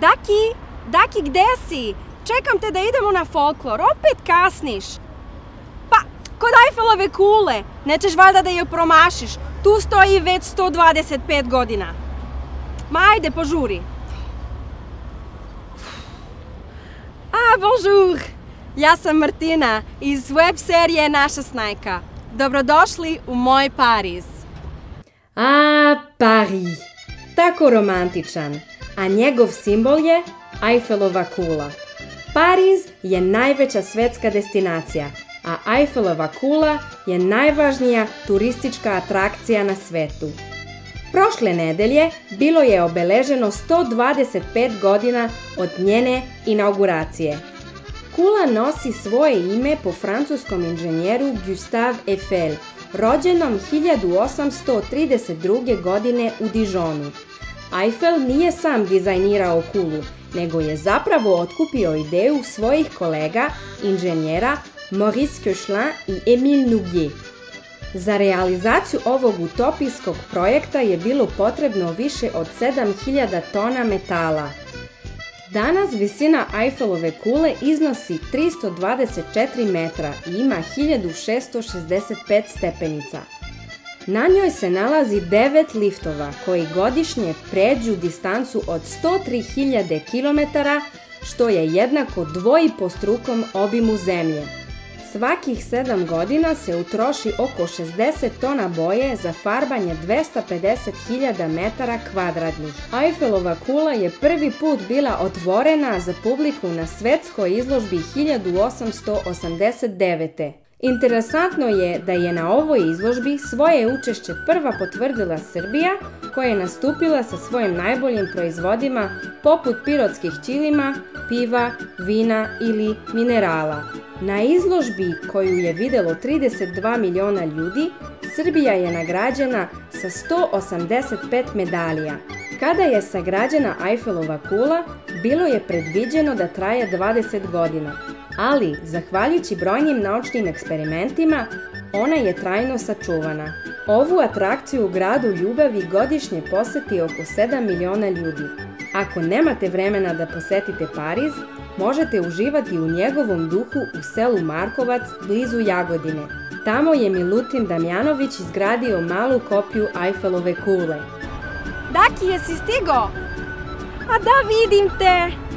Daki, Daki, gde si? Čekam te da idemo na folklor, opet kasniš. Pa, kod Eifelove kule, nećeš valjda da je promašiš, tu stoji već 125 godina. Ma ajde, požuri. Bonjour! Ja sam Martina iz web serije Naša snajka. Dobrodošli u moj Pariz. Paris. Tako romantičan. A njegov simbol je Eiffelova kula. Pariz je najveća svetska destinacija, a Eiffelova kula je najvažnija turistička atrakcija na svetu. Prošle nedelje bilo je obeleženo 125 godina od njene inauguracije. Kula nosi svoje ime po francuskom inženjeru Gustave Eiffel, rođenom 1832. godine u Dijonu. Eiffel nije sam dizajnirao kulu, nego je zapravo otkupio ideju svojih kolega, inženjera Maurice Koechlin i Émile Nouguier. Za realizaciju ovog utopijskog projekta je bilo potrebno više od 7000 tona metala. Danas visina Eiffelove kule iznosi 324 metra i ima 1665 stepenica. Na njoj se nalazi 9 liftova koji godišnje pređu distancu od 103.000 km, što je jednako dvojipostrukom obimu zemlje. Svakih 7 godina se utroši oko 60 tona boje za farbanje 250.000 metara kvadratnih. Eiffelova kula je prvi put bila otvorena za publiku na svetskoj izložbi 1889. Interesantno je da je na ovoj izložbi svoje učešće prva potvrdila Srbija, koja je nastupila sa svojim najboljim proizvodima poput pirotskih ćilima, piva, vina ili minerala. Na izložbi, koju je videlo 32 miliona ljudi, Srbija je nagrađena sa 185 medalija. Kada je sagrađena Eiffelova kula, bilo je predviđeno da traje 20 godina, ali, zahvaljujući brojnim naučnim eksperimentima, ona je trajno sačuvana. Ovu atrakciju u gradu ljubavi godišnje poseti oko 7 miliona ljudi. Ako nemate vremena da posetite Pariz, možete uživati u njegovom duhu u selu Markovac, blizu Jagodine. Tamo je Milutin Damjanović izgradio malu kopiju Eiffelove kule. Daki, jesi stigo? A da, vidim te!